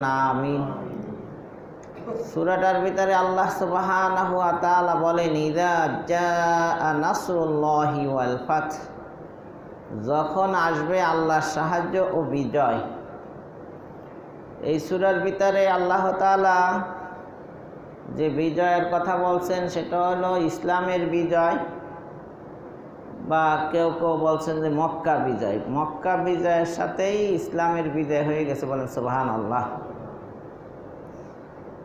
আমিন। সূরাটার ভিতরে আল্লাহ সুবহানাহু ওয়া তাআলা বলেন, ইযা জাআ নাসরুল্লাহি ওয়াল ফাত, যখন আসবে আল্লাহর সাহায্য ও বিজয়। এই সূরার ভিতরে আল্লাহ তাআলা যে বিজয়ের কথা বলছেন সেটা হলো ইসলামের বিজয়, বা কেউ কেউ বলছেন যে মক্কা বিজয়। মক্কা বিজয়ের সাথেই ইসলামের বিজয় হয়ে গেছে, বলেন সুবহানাল্লাহ।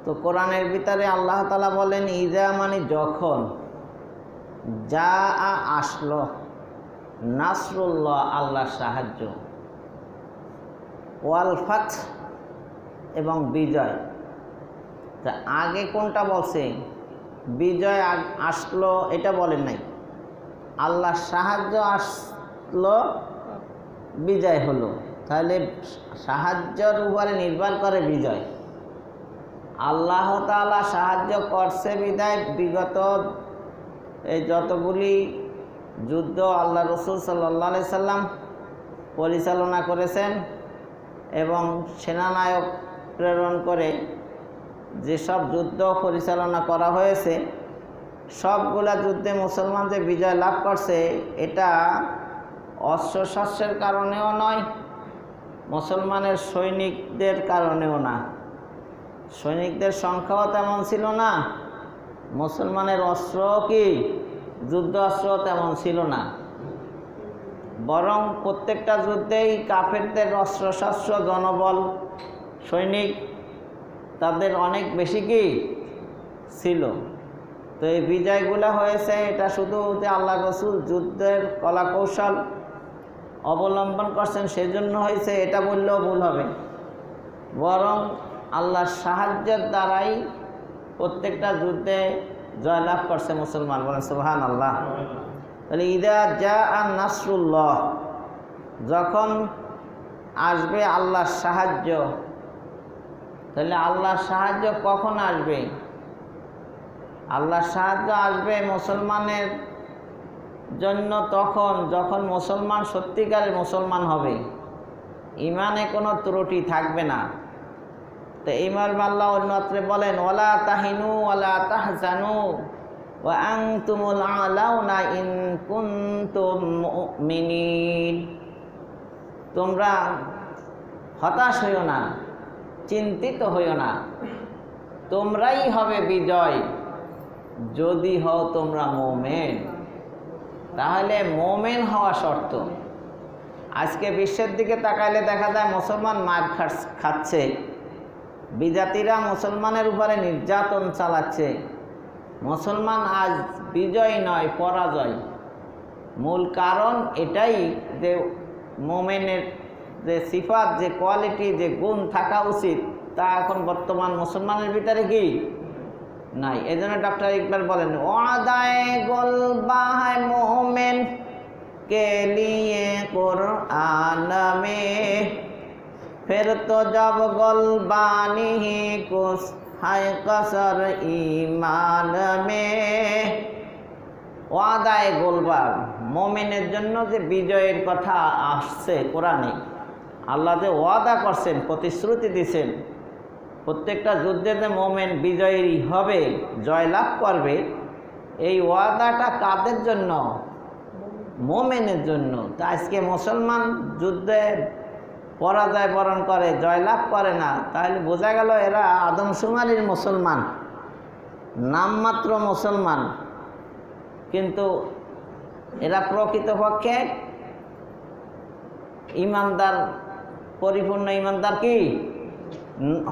তো কোরআনের ভিতরে আল্লাহ তাআলা বলেন ইজা মানে যখন, যা আসলো, নাসরুল্লাহ আল্লাহর সাহায্য, ওয়াল ফাত এবং বিজয়। তা আগে কোনটা বলছে? বিজয় আসলো এটা বলেন নাই, আল্লাহর সাহায্য আসলো, বিজয় হলো। তাহলে সাহায্যের উপরে নির্ভর করে বিজয়। আল্লাহ তাআলা সাহায্য করছে বিদায় বিগত এই যতগুলি যুদ্ধ আল্লাহ রসুল সাল্লাল্লাহু আলাইহি সাল্লাম পরিচালনা করেছেন এবং সেনানায়ক প্রেরণ করে যেসব যুদ্ধ পরিচালনা করা হয়েছে, সবগুলা যুদ্ধে মুসলমান যে বিজয় লাভ করছে, এটা অস্ত্রশস্ত্রের কারণেও নয়, মুসলমানের সৈনিকদের কারণেও না। সৈনিকদের সংখ্যাও তেমন ছিল না, মুসলমানের অস্ত্র কি যুদ্ধ অস্ত্র তেমন ছিল না, বরং প্রত্যেকটা যুদ্ধেই কাফেরদের অস্ত্রশস্ত্র, জনবল, সৈনিক তাদের অনেক বেশি কি ছিল। তো এই বিজয়গুলো হয়েছে এটা শুধু যে আল্লাহ রসুল যুদ্ধের কলা কৌশল অবলম্বন করছেন সেজন্য হয়েছে এটা বললেও ভুল হবে, বরং আল্লাহর সাহায্যের দ্বারাই প্রত্যেকটা যুদ্ধে জয়লাভ করছে মুসলমান, বলেন সুবহানাল্লাহ। তাহলে ইযা জাআ নাসরুল্লাহ, যখন আসবে আল্লাহর সাহায্য। তাহলে আল্লাহর সাহায্য কখন আসবে? আল্লাহর সাহায্য আসবে মুসলমানের জন্য তখন যখন মুসলমান সত্যিকারের মুসলমান হবে, ইমানে কোনো ত্রুটি থাকবে না। তো ইমাম আল্লাহ অন্যত্রে বলেন, ওয়ালা তাহিনু ওয়ালা তাহজানু ওয়া আনতুমুল আলাউনা ইন কুনতুম মুমিনিন। তোমরা হতাশ হইও না, চিন্তিত হইও না, তোমরাই হবে বিজয় যদি হও তোমরা মুমিন। তাহলে মুমিন হওয়া শর্ত। আজকে বিশ্বের দিকে তাকাইলে দেখা যায় মুসলমান মার খাচ্ছে, বিজাতিরা মুসলমানের উপরে নির্যাতন চালাচ্ছে। মুসলমান আজ বিজয় নয়, পরাজয়। মূল কারণ এটাই যে মুমিনের যে সিফাত, যে কোয়ালিটি, যে গুণ থাকা উচিত, তা এখন বর্তমান মুসলমানের ভিতরে কি নাই। এই জন্য ডক্টর ইকবাল বলেন, ওয়াদায়ে গোলবা है मोमेन के लिए कुरान में, फिर तो जब गोलबानी ही कुछ है कसर ईमान में। ওয়াদায়ে গোলবা, মোমেনের জন্য যে বিজয়ের কথা আসছে কোরআনে, আল্লাহ যে ওয়াদা করছেন, প্রতিশ্রুতি দিয়েছেন, প্রত্যেকটা যুদ্ধে যে মোমেন বিজয়ী হবে, জয়লাভ করবে, এই ওয়াদাটা কাদের জন্য? মোমেনের জন্য। তা আজকে মুসলমান যুদ্ধে পরাজয় বরণ করে, জয়লাভ করে না, তাহলে বোঝা গেল এরা আদমশুমারির মুসলমান, নামমাত্র মুসলমান, কিন্তু এরা প্রকৃতপক্ষে ইমানদার, পরিপূর্ণ ইমানদার কি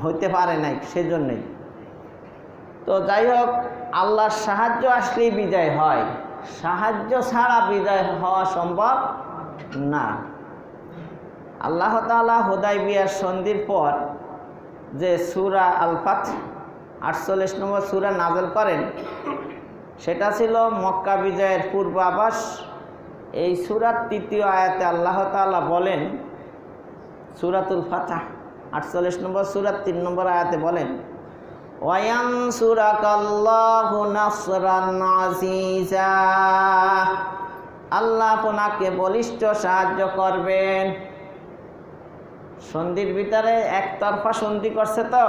হইতে পারে নাই, সেজন্যই। তো যাই হোক, আল্লাহর সাহায্য আসলেই বিজয় হয়, সাহায্য ছাড়া বিজয় হওয়া সম্ভব না। আল্লাহ তাআলা হুদায়বিয়ার সন্ধির পর যে সূরা আল ফাত 48 নম্বর সূরা নাযিল করেন, সেটা ছিল মক্কা বিজয়ের পূর্বাভাস। এই সূরার 3য় আয়াতে আল্লাহ তাআলা বলেন, সূরাতুল ফাতহ 48 নম্বর সূরার 3 নম্বর আয়াতে বলেন, ওয়ায়ানসুরাকাল্লাহু নাসরান আজিজা, আল্লাহ আপনাকে বলিষ্ঠ সাহায্য করবেন। সন্ধির ভিতরে একতরফা সন্ধি করছে, তো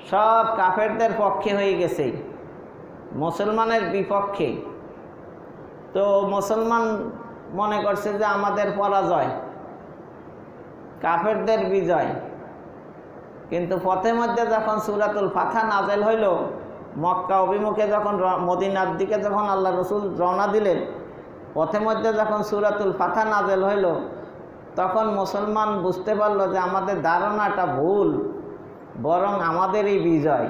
সব কাফেরদের পক্ষে হয়ে গেছে, মুসলমানের বিপক্ষে। তো মুসলমান মনে করছে যে আমাদের পরাজয়, কাফেরদের বিজয়। কিন্তু পথে মধ্যে যখন সূরাতুল ফাতহা নাযিল হইল, মক্কা অভিমুখে যখন মদিনার দিকে যখন আল্লাহ রসুল রওনা দিলেন, পথে মধ্যে যখন সূরাতুল ফাতহা নাযিল হইল, তখন মুসলমান বুঝতে পারলো যে আমাদের ধারণাটা ভুল, বরং আমাদেরই বিজয়।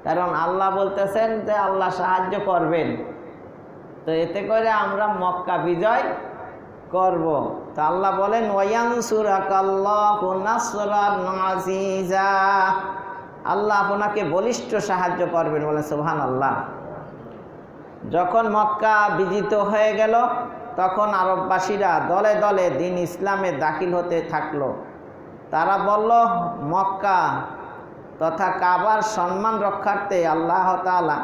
কারণ আল্লাহ বলতেছেন যে আল্লাহ সাহায্য করবেন, তো এতে করে আমরা মক্কা বিজয় করব। তো আল্লাহ বলেন ওয়ায়ানসুরাকাল্লাহু নাসরান আজিজা, আল্লাহ আপনাকে বলিষ্ঠ সাহায্য করবেন, বলেন সুবহানাল্লাহ। যখন মক্কা বিজিত হয়ে গেল, তখন আরববাসীরা দলে দলে দিন ইসলামে দাখিল হতে থাকলো। তারা বলল, মক্কা তথা কাবার সম্মান রক্ষার্থে আল্লাহ তাআলা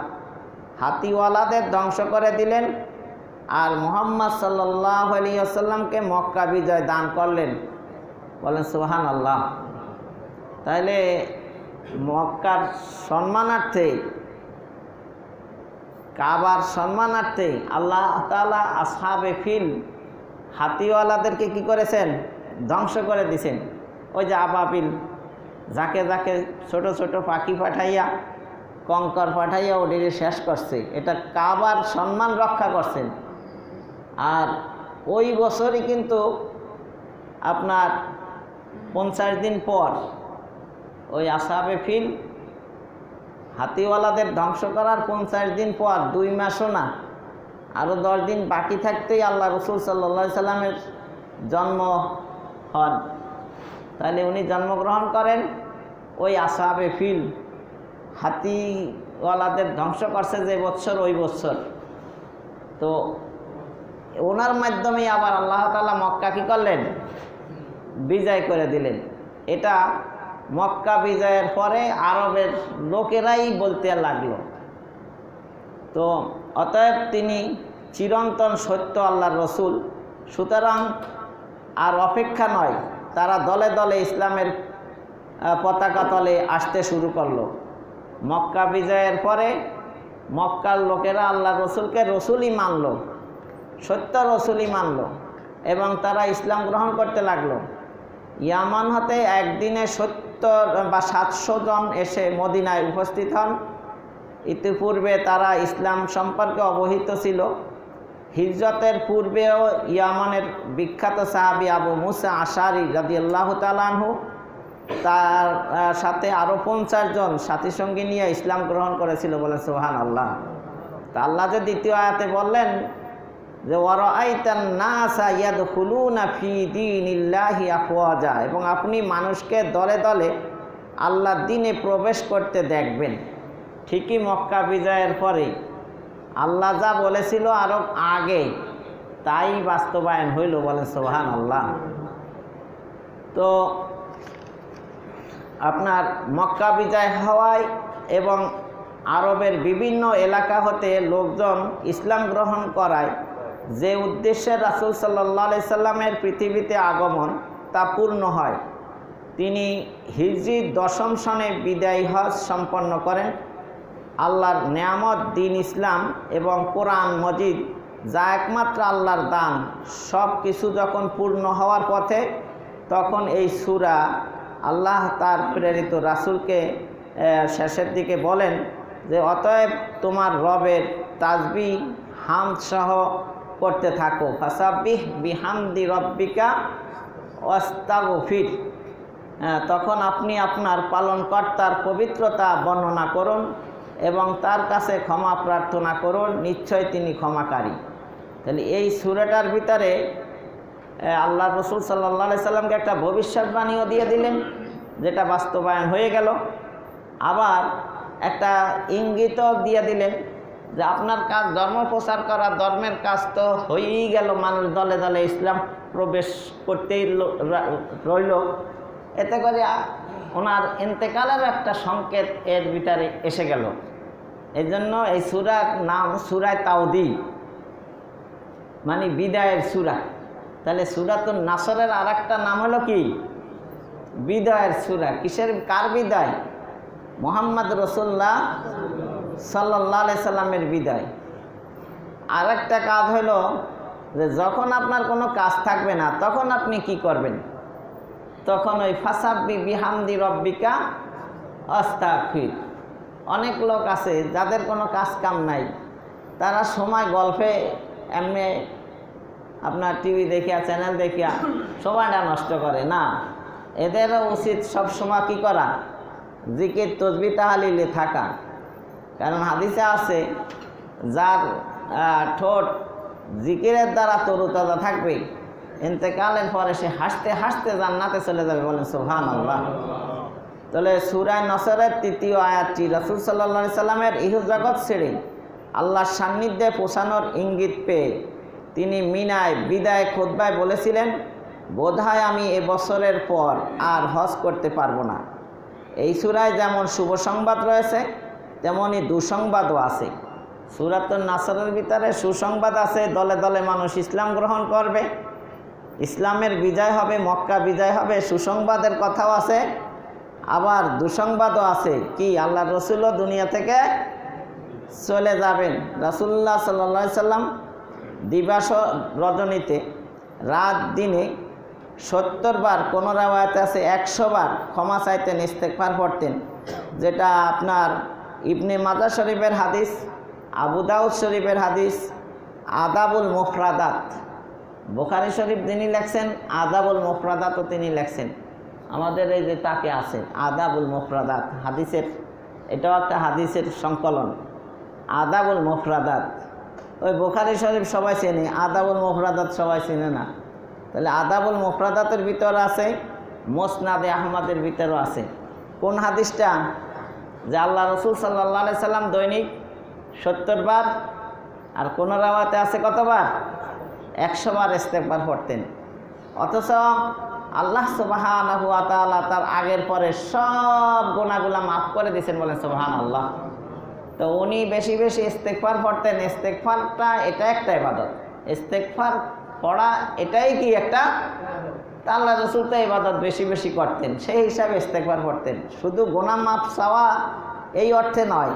হাতিওয়ালাদের ধ্বংস করে দিলেন, আর মুহাম্মদ সাল্লাল্লাহু আলাইহি ওয়াসাল্লামকে মক্কা বিজয় দান করলেন, বলেন সুবহানাল্লাহ। তাহলে মক্কার সম্মানার্থে, কাবার সম্মানার্থে আল্লাহ তাআলা আসহাবে ফিল হাতিওয়ালাদেরকে কি করেছেন? ধ্বংস করে দিয়েছেন। ওই যে আবাবিল, যাকে যাকে ছোট ছোট পাখি পাঠাইয়া, কঙ্কর পাঠাইয়া ওদের শেষ করছে, এটা কাবার সম্মান রক্ষা করছেন। আর ওই বছরই কিন্তু আপনার 50 দিন পর ওই আসহাবে ফিল হাতিওয়ালাদের ধ্বংস করার 50 দিন পর, 2 মাসও না, আরও 10 দিন বাকি থাকতেই আল্লাহ রসুল সাল্লাল্লাহু আলাইহি সাল্লামের জন্ম হন। তাহলে উনি জন্মগ্রহণ করেন ওই আসহাবে ফিল হাতিওয়ালাদের ধ্বংস করছে যে বছর, ওই বছর। তো ওনার মাধ্যমেই আবার আল্লাহ তাআলা মক্কা কি করলেন? বিজয় করে দিলেন। এটা মক্কা বিজয়ের পরে আরবের লোকেরাই বলতে লাগলো। তো অতএব তিনি চিরন্তন সত্য আল্লাহর রসুল, সুতরাং আর অপেক্ষা নয়, তারা দলে দলে ইসলামের পতাকা তলে আসতে শুরু করলো। মক্কা বিজয়ের পরে মক্কার লোকেরা আল্লাহ রসুলকে রসুলই মানল, সত্য রসুলই মানল, এবং তারা ইসলাম গ্রহণ করতে লাগলো। ইয়ামান হতে একদিনে 70 বা 700 জন এসে মদিনায় উপস্থিত হন। ইতিপূর্বে তারা ইসলাম সম্পর্কে অবহিত ছিল। হিজরতের পূর্বেও ইয়ামানের বিখ্যাত সাহাবী আবু মুসা আশারি রাদিয়াল্লাহু তাআলা আনহু, তার সাথে আরও 50 জন সাথী সঙ্গী নিয়ে ইসলাম গ্রহণ করেছিল, বলেন সুবহানাল্লাহ। তা আল্লাহ যে দ্বিতীয় আয়াতে বললেন যে ওয়ারাআইতান নাসা ইয়াদখুলুনা ফি দীনিল্লাহি আফওয়াজা, এবং আপনি মানুষকে দলে দলে আল্লাহর দ্বীনে প্রবেশ করতে দেখবেন। ঠিকই মক্কা বিজয়ের পরে আল্লাহ যা বলেছিল আরো আগে, তাই বাস্তবায়ন হইল, বলেন সুবহানাল্লাহ। তো আপনার মক্কা বিজয় হওয়ায় এবং আরবের বিভিন্ন এলাকা হতে লোকজন ইসলাম গ্রহণ করায় যে উদ্দেশ্যে রাসূল সাল্লাল্লাহু আলাইহি সাল্লামের পৃথিবীতে আগমন, তা পূর্ণ হয়। তিনি হিজরি 10ম সনে বিদায়ী হজ সম্পন্ন করেন। আল্লাহর নেয়ামত দিন ইসলাম এবং কোরআন মজিদ, যা একমাত্র আল্লাহর দান, সব কিছু যখন পূর্ণ হওয়ার পথে, তখন এই সূরা আল্লাহ তার প্রেরিত রাসূলকে শেষের দিকে বলেন যে অতএব তোমার রবের তাসবিহ হামদ সহ করতে থাকো, ফাসাব্বিহ বিহামদি রব্বিকা ওয়াস্তাগফির। তখন আপনি আপনার পালনকর্তার পবিত্রতা বর্ণনা করুন এবং তার কাছে ক্ষমা প্রার্থনা করুন, নিশ্চয় তিনি ক্ষমাকারী। তাহলে এই সূরাটার ভিতরে আল্লাহ রসুল সাল্লাল্লাহু আলাইহি সাল্লামকে একটা ভবিষ্যৎবাণীও দিয়ে দিলেন, যেটা বাস্তবায়ন হয়ে গেল। আবার একটা ইঙ্গিতও দিয়ে দিলেন যে আপনার কাজ ধর্ম প্রচার করা, ধর্মের কাজ তো হয়েই গেল, মানুষ দলে দলে ইসলাম প্রবেশ করতেই রইল। এতে করে ওনার ইন্তেকালের একটা সংকেত এর ভিতরে এসে গেল। এই জন্য এই সূরার নাম সূরায়ে তাওদী, মানে বিদায়ের সূরা। তাহলে সূরাতুন নাসরের আর একটা নাম হলো কি? বিদায়ের সূরা। কিসের, কার বিদায়? মুহাম্মদ রাসূলুল্লাহ সাল্লাল্লাহু আলাইহি সাল্লামের বিদায়। আর একটা কাজ হলো যে যখন আপনার কোনো কাজ থাকবে না তখন আপনি কি করবেন? তখন ওই ফাসাব্বি বিহামদি রব্বিকা আস্তাগফির। অনেক লোক আছে যাদের কোনো কাজ কাম নাই, তারা সময় গল্পে এমনি আপনার টিভি দেখিয়া, চ্যানেল দেখিয়া সময়টা নষ্ট করে না। এদেরও উচিত সব সময় কী করা? জিকির তসবিহ তাহলিলে থাকা। কারণ হাদিসে আছে যার ঠোঁট জিকিরের দ্বারা তরুতাজা থাকবে, ইন্তেকালের পরে সে হাসতে হাসতে জান্নাতে চলে যাবে। বলেন সুবহানাল্লাহ। তাহলে সূরা নসরের ৩য় আয়াতটি রাসূল সাল্লাল্লাহু আলাইহি সাল্লামের ইহ জগৎ ছেড়ে আল্লাহর সান্নিধ্যে পৌঁছানোর ইঙ্গিত পেয়ে তিনি মিনায় বিদায় খুতবায় বলেছিলেন, বোধহয় আমি এবছরের পর আর হজ করতে পারবো না। এই সূরায় যেমন শুভ সংবাদ রয়েছে তেমনই দুঃসংবাদও আছে। সূরাতুন নাসরের ভিতরে সুসংবাদ আছে, দলে দলে মানুষ ইসলাম গ্রহণ করবে, ইসলামের বিজয় হবে, মক্কা বিজয় হবে, সুসংবাদের কথাও আছে। আবার দুঃসংবাদও আছে, কি আল্লাহর রাসূলও দুনিয়া থেকে চলে যাবেন। রাসূলুল্লাহ সাল্লাল্লাহু আলাইহি সাল্লাম দিবস রজনীতে রাত দিনে 70 বার, কোনো রাওয়ায়াতে আছে 100 বার ক্ষমা চাইতেন, ইস্তেগফার পড়তেন। যেটা আপনার ইবনে মাজাহ শরীফের হাদিস, আবু দাউদ শরীফের হাদিস, আদাবুল মুফরাদাত। বুখারী শরীফ তিনি লেখছেন, আদাবুল মুফরাদাতও তিনি লেখছেন। আমাদের এই যে তাকে আছে আদাবুল মুফরাদাত হাদিসের, এটাও একটা হাদিসের সংকলন, আদাবুল মুফরাদাত। ওই বুখারী শরীফ সবাই চেনে, আদাবুল মুফরাদাত সবাই চেনে না। তাহলে আদাবুল মুফরাদাতের ভিতরে আছে, মুসনাদে আহমদের ভিতরেও আছে। কোন হাদিসটা? যে আল্লাহ রাসূল সাল্লাল্লাহু আলাইহি সাল্লাম দৈনিক 70 বার, আর কোন রাওয়াতে আছে কতবার? 100 বার ইস্তেগফার পড়তেন। অথচ আল্লাহ সুবহানাহু ওয়া তাআলা তার আগের পরে সব গুনাহগুলো মাফ করে দিয়েছেন। বলেন সুবহানাল্লাহ। তো উনি বেশি বেশি ইস্তেগফার পড়তেন। ইস্তেগফারটা এটা একটা ইবাদত, ইস্তেগফার পড়া এটাই কি একটা, তা আল্লাহ রাসূল তো ইবাদত বেশি বেশি করতেন, সেই হিসাবে ইস্তেগফার পড়তেন। শুধু গুনাহ মাফ চাওয়া এই অর্থে নয়,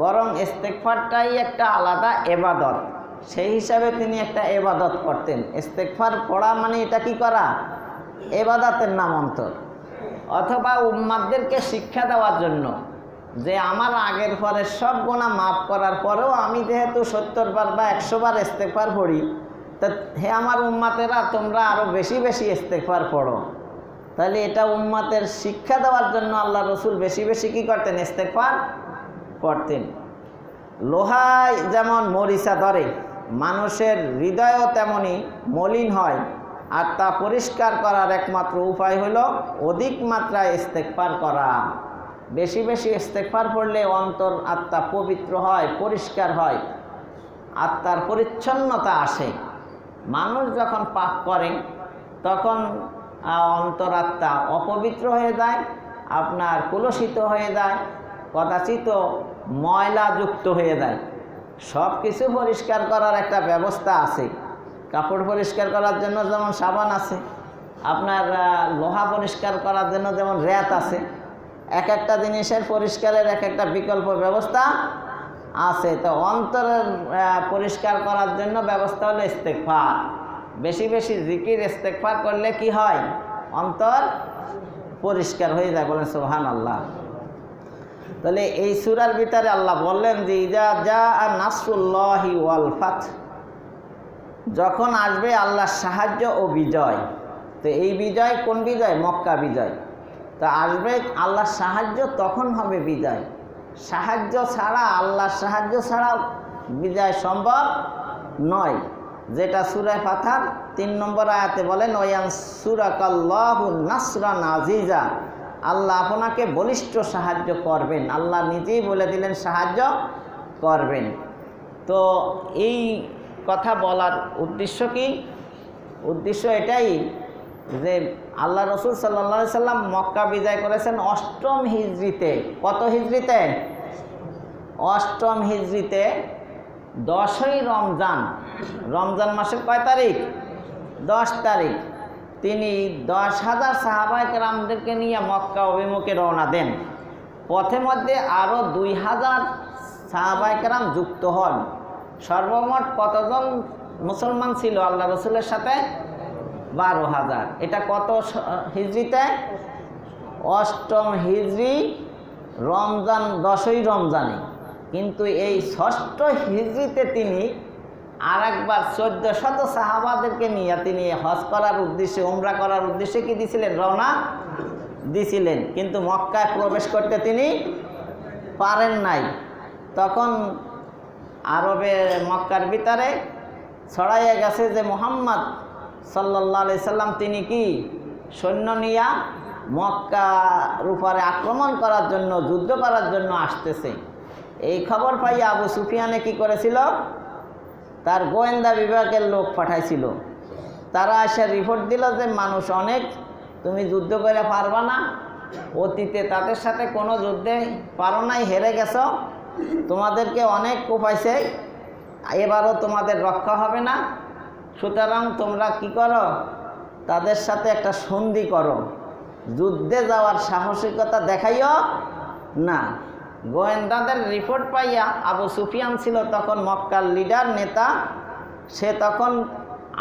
বরং ইস্তেগফারটাই একটা আলাদা ইবাদত, সেই হিসাবে তিনি একটা ইবাদত করতেন। ইস্তেগফার পড়া মানে এটা কি করা? ইবাদতের নামান্তর। অথবা উম্মাতদেরকে শিক্ষা দেওয়ার জন্য যে আমার আগের পরে সব গুনাহ মাফ করার পরেও আমি যেহেতু 70 বার বা 100 বার ইস্তেগফার পড়ি, তা হে আমার উম্মাতেরা তোমরা আরও বেশি বেশি ইস্তেগফার পড়ো। তাহলে এটা উম্মাতের শিক্ষা দেওয়ার জন্য আল্লাহ রাসূল বেশি বেশি কী করতেন? ইস্তেগফার পড়তেন। লোহায় যেমন মরিচা ধরে, মানুষের হৃদয়ও তেমনি মলিন হয়, আর তা পরিষ্কার করার একমাত্র উপায় হলো অধিক মাত্রায় ইস্তেগফার করা। বেশি বেশি ইস্তেগফার পড়লে অন্তর আত্মা পবিত্র হয়, পরিষ্কার হয়, আত্মার পরিচ্ছন্নতা আসে। মানুষ যখন পাপ করে তখন অন্তরাত্মা অপবিত্র হয়ে যায়, আপনার কলুষিত হয়ে যায়, কদাচিত ময়লাযুক্ত হয়ে যায়। সব কিছু পরিষ্কার করার একটা ব্যবস্থা আছে। কাপড় পরিষ্কার করার জন্য যেমন সাবান আছে, আপনার লোহা পরিষ্কার করার জন্য যেমন রেত আছে, এক একটা জিনিসের পরিষ্কারের এক একটা বিকল্প ব্যবস্থা আছে। তো অন্তরের পরিষ্কার করার জন্য ব্যবস্থা হলো ইস্তেগফার। বেশি বেশি জিকির ইস্তেগফার করলে কি হয়? অন্তর পরিষ্কার হয়ে যায়। বলেন সুবহানাল্লাহ। তাহলে এই সূরার ভিতরে আল্লাহ বললেন যে ইজা জাআ নাসরুল্লাহি ওয়াল ফাত, যখন আসবে আল্লাহর সাহায্য ও বিজয়। তো এই বিজয় কোন বিজয়? মক্কা বিজয়। তো আসবে আল্লাহর সাহায্য, তখন হবে বিজয়। সাহায্য ছাড়া, আল্লাহর সাহায্য ছাড়া বিজয় সম্ভব নয়। যেটা সূরা ফাতহার 3 নম্বর আয়াতে বলেন, ওয়ায়ানসুরাকাল্লাহু নাসরান আজিজা, আল্লাহ আপনাকে বলিষ্ঠ সাহায্য করবেন। আল্লাহ নিজেই বলে দিলেন সাহায্য করবেন। তো এই কথা বলার উদ্দেশ্য কি? উদ্দেশ্য এটাই যে আল্লাহ রাসূল সাল্লাল্লাহু আলাইহি সাল্লাম মক্কা বিজয় করেছেন 8ম হিজরিতে। কত হিজরিতে? 8ম হিজরিতে 10ই রমজান। রমজান মাসের কয় তারিখ? 10 তারিখ। তিনি 10,000 সাহাবায়ে কেরামদেরকে নিয়ে মক্কা অভিমুখে রওনা দেন। পথে মধ্যে আরও 2,000 সাহাবায়ে কেরাম যুক্ত হন। সর্বমোট কতজন মুসলমান ছিল আল্লাহ রসুলের সাথে? 12,000। এটা কত হিজরিতে? 8ম হিজরি, রমজান, 10ই রমজানে। কিন্তু এই 6ষ্ঠ হিজরিতে তিনি আর একবার 1400 সাহাবাদেরকে নিয়ে তিনি হজ করার উদ্দেশ্যে, উমরা করার উদ্দেশ্যে কি দিছিলেন? রওনা দিছিলেন। কিন্তু মক্কায় প্রবেশ করতে তিনি পারেন নাই। তখন আরবে মক্কার ভিতরে ছড়াইয়া গেছে যে মুহাম্মদ সাল্লাল্লাহু আলাইহি সাল্লাম তিনি কি সৈন্য নিয়া মক্কার উপরে আক্রমণ করার জন্য, যুদ্ধ করার জন্য আসতেছে। এই খবর পাইয়া আবু সুফিয়ানে কি করেছিল? তার গোয়েন্দা বিভাগের লোক পাঠাইছিল। তারা এসে রিপোর্ট দিল যে মানুষ অনেক, তুমি যুদ্ধ করে পারবা না, অতীতে তাদের সাথে কোনো যুদ্ধে পারো নাই, হেরে গেছো, তোমাদেরকে অনেক কোপাইছে, এবারও তোমাদের রক্ষা হবে না। সুতরাং তোমরা কি করো? তাদের সাথে একটা সন্ধি করো, যুদ্ধে যাওয়ার সাহসিকতা দেখাইও না। গোয়েন্দাদের রিপোর্ট পাইয়া আবু সুফিয়ান ছিল তখন মক্কার লিডার নেতা। সে তখন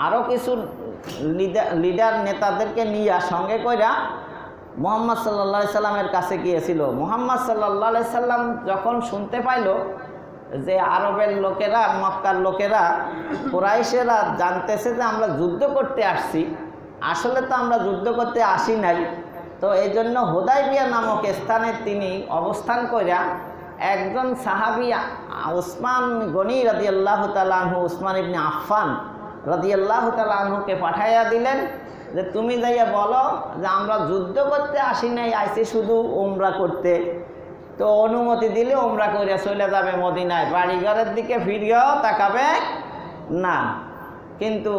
আরও কিছু লিডার নেতাদেরকে নিয়ে সঙ্গে কইরা মুহাম্মদ সাল্লাল্লাহু আলাইহি সাল্লামের কাছে গিয়েছিল। মুহাম্মদ সাল্লাল্লাহু আলাইহি সাল্লাম যখন শুনতে পাইল যে আরবের লোকেরা, মক্কার লোকেরা, কুরাইশেরা জানতেছে যে আমরা যুদ্ধ করতে আসছি, আসলে তো আমরা যুদ্ধ করতে আসি নাই, তো এই জন্য হুদাইবিয়া নামক স্থানে তিনি অবস্থান করিয়া একজন সাহাবী উসমান গনি রাদিয়াল্লাহু তাআলা আনহু, উসমান ইবনে আফফান রাদিয়াল্লাহু তাআলা আনহুকে পাঠাইয়া দিলেন যে তুমি যাইয়া বলো যে আমরা যুদ্ধ করতে আসি নাই, আইছি শুধু উমরা করতে। তো অনুমতি দিলে উমরা করিয়া চলে যাবে মদিনায়, বাড়িঘরের দিকে ফিরিয়েও তাকাবে না। কিন্তু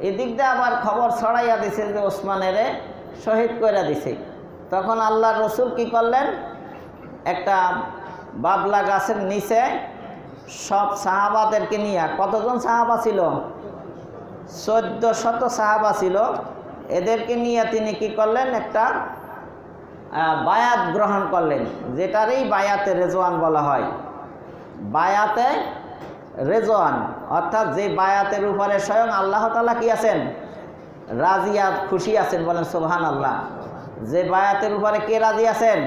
এদিক দিয়ে আবার খবর ছড়াইয়া দিছে যে ওসমানেরে শহীদ করে দিছে। তখন আল্লাহ রসুল কি করলেন? একটা বাবলা গাছের নিচে সব সাহাবাদেরকে নিয়ে, কতজন সাহাবা ছিল? 1400 সাহাবা ছিল। এদেরকে নিয়ে তিনি কি করলেন? একটা বায়াত গ্রহণ করলেন, যেটারই বায়াতে রেজওয়ান বলা হয়। বায়াতে রেজওয়ান অর্থাৎ যে বায়াতের উপরে স্বয়ং আল্লাহ তাআলা কি আছেন? রাজিয়া, খুশি আছেন। বলেন সুবহানাল্লাহ। যে বায়াতের উপরে কে রাজি আছেন?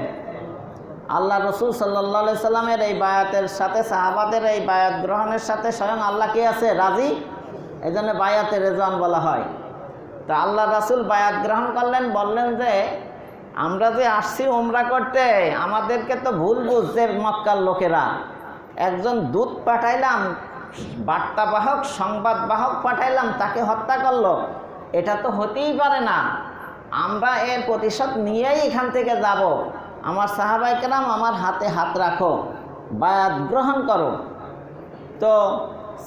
আল্লাহ রসুল সাল্লাল্লাহু আলাইহি সাল্লামের এই বায়াতের সাথে, সাহাবাদের এই বায়াত গ্রহণের সাথে স্বয়ং আল্লাহ কে আছে? রাজি। এই জন্য বায়াতে রেজওয়ান বলা হয়। তা আল্লাহ রাসূল বায়াত গ্রহণ করলেন, বললেন যে আমরা যে আসছি উমরা করতে, আমাদেরকে তো ভুল বুঝছে মক্কার লোকেরা। একজন দূত পাঠাইলাম, বার্তাবাহক, সংবাদবাহক পাঠাইলাম, তাকে হত্যা করলো, এটা তো হতেই পারে না। আমরা এর প্রতিশোধ নিয়েই এখান থেকে যাব। আমার সাহাবায়ে কেরাম আমার হাতে হাত রাখো, বায়াত গ্রহণ করো। তো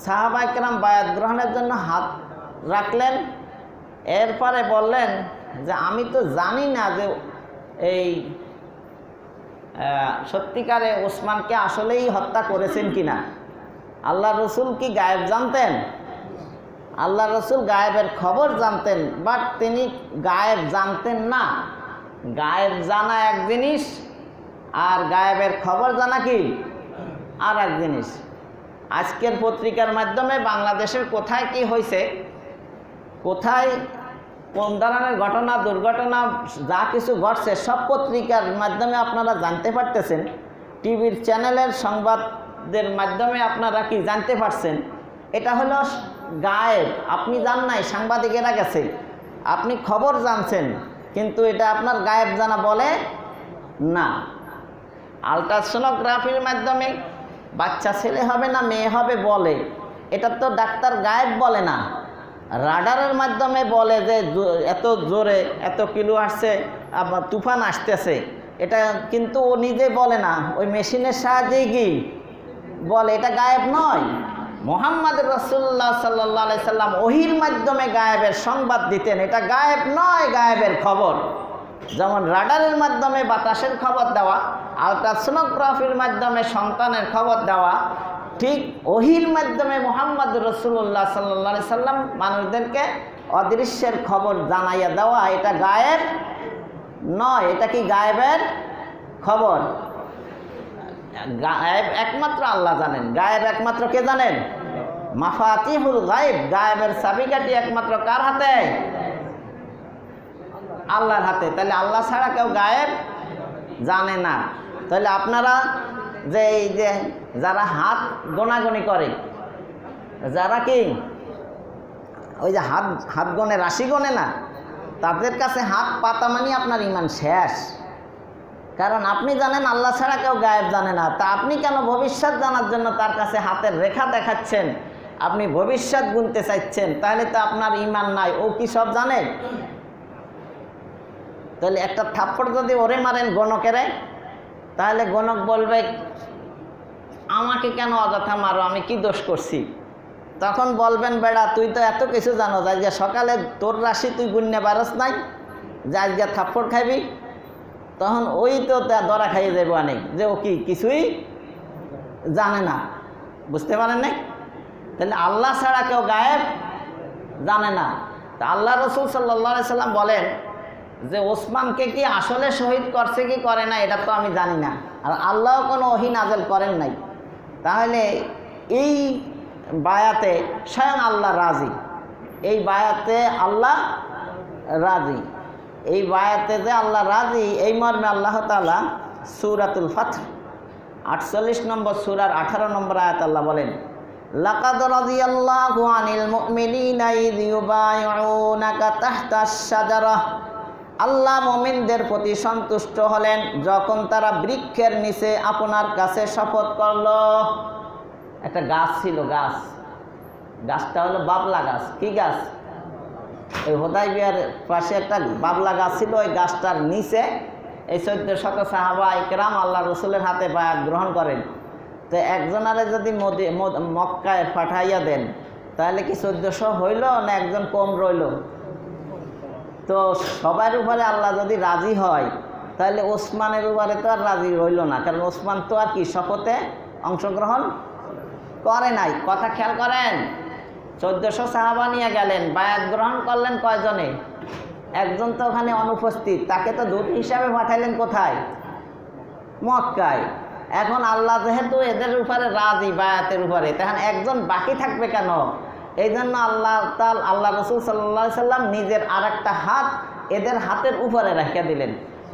সাহাবায়ে কেরাম বায়াত গ্রহণের জন্য হাত রাখলেন। এরপরে বললেন যে আমি তো জানি না যে এই সত্যিকারে ওসমানকে আসলেই হত্যা করেছেন কিনা। আল্লাহ রসুল কি গায়েব জানতেন? আল্লাহ রসুল গায়েবের খবর জানতেন, বাট তিনি গায়েব জানতেন না। গায়েব জানা এক জিনিস, আর গায়েবের খবর জানা কি আর এক জিনিস। আজকের পত্রিকার মাধ্যমে বাংলাদেশের কোথায় কি হয়েছে, কোথায় কোন ধরনের ঘটনা, দুর্ঘটনা, যা কিছু ঘটছে সব পত্রিকার মাধ্যমে আপনারা জানতে পারতেছেন। টিভির চ্যানেলের সংবাদের মাধ্যমে আপনারা কি জানতে পারছেন। এটা হলো গায়েব, আপনি জান নাই, সাংবাদিকেরা গেছে, আপনি খবর জানছেন, কিন্তু এটা আপনার গায়েব জানা বলে না। আলট্রাসোনোগ্রাফির মাধ্যমে বাচ্চা ছেলে হবে না মেয়ে হবে বলে, এটা তো ডাক্তার গায়েব বলে না। রাডারের মাধ্যমে বলে যে এত জোরে এত কিলো আসছে, আবার তুফান আসতেছে, এটা কিন্তু ও নিজে বলে না, ওই মেশিনের সাহায্যেই কি বলে, এটা গায়েব নয়। মুহাম্মদ রাসূলুল্লাহ সাল্লাল্লাহু আলাইহি সাল্লাম ওহির মাধ্যমে গায়েবের সংবাদ দিতেন, এটা গায়েব নয়, গায়েবের খবর। যেমন রাডারের মাধ্যমে বাতাসের খবর দেওয়া, আলট্রাসোনোগ্রাফির মাধ্যমে সন্তানের খবর দেওয়া, ঠিক ওহির মাধ্যমে মুহাম্মদ রাসূলুল্লাহ সাল্লাল্লাহু আলাইহি সাল্লাম মানুষদেরকে অদৃশ্যের খবর জানাইয়া দেওয়া এটা গায়েব নয়। এটা কি গায়েবের খবর? গায়েব একমাত্র আল্লাহ জানেন। গায়েব একমাত্র কে জানেন? মাফাতিহুল গায়েব, গায়েবের চাবিকাঠি একমাত্র কার হাতে? আল্লাহর হাতে। তাহলে আল্লাহ ছাড়া কেউ গায়েব জানে না। তাহলে আপনারা যে এই যে যারা হাত গোনাগুনি করে, যারা কি ওই যে হাত গনে রাশি গনে না, তাদের কাছে হাত পাতা মানে আপনার ইমান শেষ। কারণ আপনি জানেন আল্লাহ ছাড়া কেউ গায়েব জানে না, তা আপনি কেন ভবিষ্যৎ জানার জন্য তার কাছে হাতের রেখা দেখাচ্ছেন? আপনি ভবিষ্যৎ গুনতে চাইছেন, তাহলে তো আপনার ইমান নাই। ও কি সব জানে? তাহলে একটা থাপ্পড় যদি ওরে মারেন গণকেরে, তাহলে গণক বলবে আমাকে কেন অযথা মারো, আমি কি দোষ করছি? তখন বলবেন বেড়া তুই তো এত কিছু জানো, আজকে সকালে তোর রাশি তুই গুণনে পারস নাই, যে আজকে থাপ্পড় খাইবি। তখন ওই তো দরা খাইয়ে যাবো অনেক, যে ও কি কিছুই জানে না। বুঝতে পারেন না? তাহলে আল্লাহ ছাড়া কেউ গায়েব জানে না। তা আল্লাহ রসুল সাল্লাল্লাহু আলাইহি সাল্লাম বলেন যে ওসমানকে কি আসলে শহীদ করছে কি করে না এটা তো আমি জানি না, আর আল্লাহও কোনো ওহী নাযিল করেন নাই। তাহলে এই বায়াতে স্বয়ং আল্লাহ রাজি, এই বায়াতে আল্লাহ রাজি, এই বায়াতে যে আল্লাহ রাজি, এই মর্মে আল্লাহ তাআলা সূরাতুল ফাতহ 48 নম্বর সূরার 18 নম্বর আয়াত আল্লাহ বলেন, লাকাদ রাদিয়াল্লাহু আনিল মুমিনিনা ইয ইউবাইউনাকা তাহতাশ শাজারাহ। আল্লাহ মুমিনদের প্রতি সন্তুষ্ট হলেন যখন তারা বৃক্ষের নিচে আপনার কাছে শপথ করল। একটা গাছ ছিল, গাছটা হলো বাবলা গাছ। কি গাছ? ওই হুদায়বিয়ার পাশে একটা বাবলা গাছ ছিল। ওই গাছটার নিচে এই 1400 সাহাবা ইকরাম আল্লাহ রসুলের হাতে বায়াত গ্রহণ করেন। তো একজনারে যদি মক্কায় পাঠাইয়া দেন, তাহলে কি 1400 হইল না একজন কম রইল? তো সবার উপরে আল্লাহ যদি রাজি হয়, তাহলে ওসমানের উপরে তো আর রাজি রইল না, কারণ ওসমান তো আর কি শপথে অংশগ্রহণ করে নাই। কথা খেয়াল করেন, 1400 সাহাবা নিয়ে গেলেন, বায়াত গ্রহণ করলেন কয়জনে? একজন তো ওখানে অনুপস্থিত, তাকে তো দূত হিসাবে পাঠাইলেন কোথায়? মক্কায়। এখন আল্লাহ যেহেতু এদের উপরে রাজি বায়াতের উপরে, তখন একজন বাকি থাকবে কেন? এই জন্য আল্লাহ রসুল সাল্লাল্লাহু আলাইহি সাল্লাম নিজের আরেকটা হাত এদের হাতের উপরে রেখে দিলেন।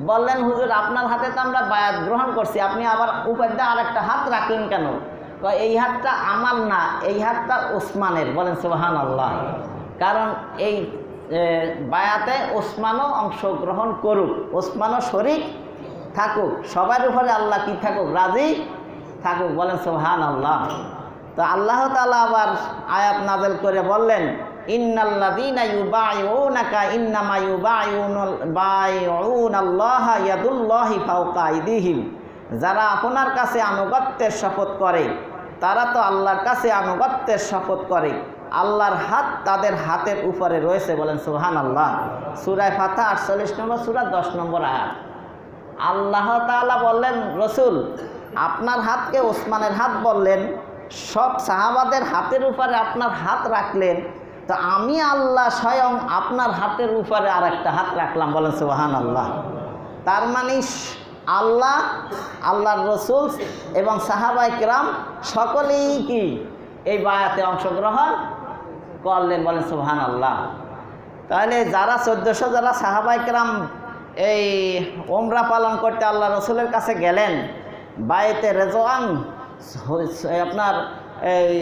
বললেন হুজুর আপনার হাতে তো আমরা বায়াত গ্রহণ করছি, আপনি আবার উপর দিয়ে আরেকটা হাত রাখলেন কেন? এই হাতটা আমার না, এই হাতটা ওসমানের। বলেন সুবহানাল্লাহ। কারণ এই বায়াতে ওসমানও অংশগ্রহণ করুক, ওসমানও শরীক থাকুক, সবার উপরে আল্লাহ কি থাকুক? রাজি থাকুক। বলেন সুবহানাল্লাহ। তো আল্লাহ তাআলা আবার আয়াত নাযিল করে বললেন, ইন্নাল্লাযীনা ইউবাইউনাকা ইন্নামা ইউবাইউনাল্লাহা ইয়াদুল্লাহি ফাওকা আইদিহিম। যারা আপনার কাছে আনুগত্যের শপথ করে, তারা তো আল্লাহর কাছে আনুগত্যের শপথ করে, আল্লাহর হাত তাদের হাতের উপরে রয়েছে। বলেন সুবহানাল্লাহ। সূরা ফাতহ 48 নম্বর সূরা 10 নম্বর আয়াত। আল্লাহ তাআলা বললেন রসুল আপনার হাতকে ওসমানের হাত বললেন, সব সাহাবাদের হাতের উপরে আপনার হাত রাখলেন, তো আমি আল্লাহ স্বয়ং আপনার হাতের উপরে আর একটা হাত রাখলাম। বলেন সুবহানাল্লাহ। তার মানে আল্লাহর রসুল এবং সাহাবায়ে কিরাম সকলেই কি এই বায়াতে অংশগ্রহণ করলেন। বলেন সুবহানাল্লাহ। তাহলে যারা 1400 যারা সাহাবায়ে কিরাম এই ওমরা পালন করতে আল্লাহ রসুলের কাছে গেলেন, বায়াতে রেজওয়ান আপনার এই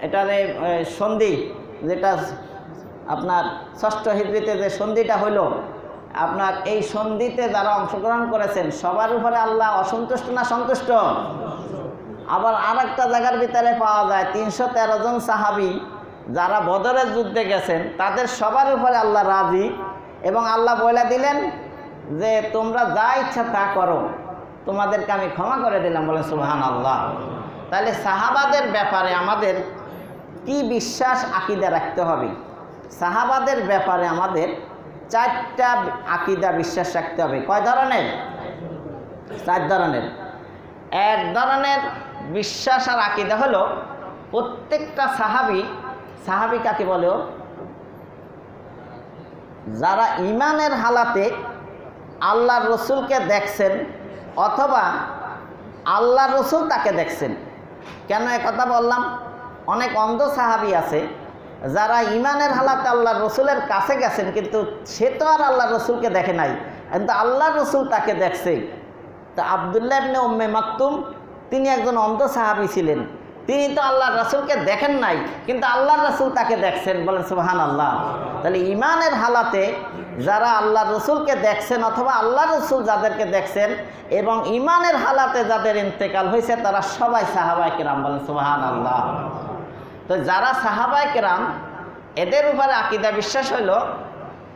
এটারে সন্ধি, যেটা আপনার 6ষ্ঠ হিজরিতে যে সন্ধিটা হইল, আপনার এই সন্ধিতে যারা অংশগ্রহণ করেছেন সবার উপরে আল্লাহ অসন্তুষ্ট না সন্তুষ্ট? আবার আর একটা জায়গার ভিতরে পাওয়া যায় 313 জন সাহাবী যারা বদরের যুদ্ধে গেছেন, তাদের সবার উপরে আল্লাহ রাজি, এবং আল্লাহ বলে দিলেন যে তোমরা যা ইচ্ছা তা করো, তোমাদেরকে আমি ক্ষমা করে দিলাম। বলে সুবহানাল্লাহ। তাহলে সাহাবাদের ব্যাপারে আমাদের কি বিশ্বাস আকীদা রাখতে হবে? সাহাবাদের ব্যাপারে আমাদের 4টা আকীদা বিশ্বাস রাখতে হবে। কয় ধরনের? 4 ধরনের। এক ধরনের বিশ্বাস আর আকীদা হলো প্রত্যেকটা সাহাবী কাকে বলে? যারা ইমানের হালাতে আল্লাহর রসুলকে দেখছেন অথবা আল্লাহর রসুল তাকে দেখছেন। কেন কথা বললাম? অনেক অন্ধ সাহাবী আছে যারা ইমানের হালাতে আল্লাহর রসুলের কাছে গেছেন, কিন্তু সে তো আর আল্লাহর রসুলকে দেখে নাই, কিন্তু আল্লাহর রসুল তাকে দেখছে। তো আব্দুল্লাহ ইবনে উম্মে মাকতুম তিনি একজন অন্ধ সাহাবী ছিলেন, তিনি তো আল্লাহর রাসূলকে দেখেন নাই, কিন্তু আল্লাহর রাসূল তাকে দেখছেন। বলেন সুবহানাল্লাহ। তাহলে ইমানের হালাতে যারা আল্লাহর রাসূলকে দেখছেন অথবা আল্লাহর রাসূল যাদেরকে দেখছেন এবং ইমানের হালাতে যাদের ইন্তেকাল হয়েছে তারা সবাই সাহাবায়ে কেরাম। বলেন সুবহানাল্লাহ। তো যারা সাহাবায়ে কেরাম এদের উপরে আকীদা বিশ্বাস হইল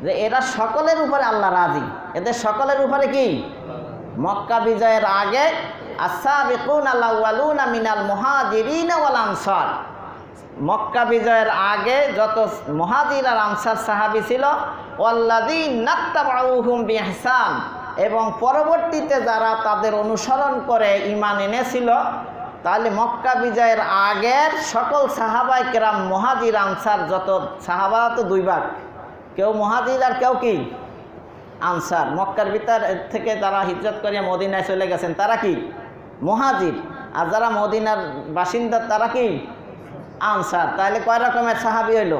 যে এরা সকলের উপরে আল্লাহ রাজি, এদের সকলের উপরে কি মক্কা বিজয়ের আগে আস-সাবিকুনাল আউয়ালুনা মিনাল মুহাজিরিন ওয়াল আনসার, মক্কা বিজয়ের আগে যত মুহাজির আর আনসার সাহাবী ছিল, ওয়াল্লাযীনা তাবাউহুম বিইহসান, এবং পরবর্তীতে যারা তাদের অনুসরণ করে ঈমান এনেছিল। তাহলে মক্কা বিজয়ের আগের সকল সাহাবায়ে কেরাম মুহাজির আনসার, যত সাহাবারা তো দুই ভাগ, কেউ মুহাজির আর কেউ কি আনসার। মক্কার ভিতর থেকে যারা হিজরত করে মদিনায় চলে গেছেন তারা কি মুহাজির, আর যারা মদিনার বাসিন্দা তারা কি আনসার। তাহলে কয় রকমের সাহাবী হইল?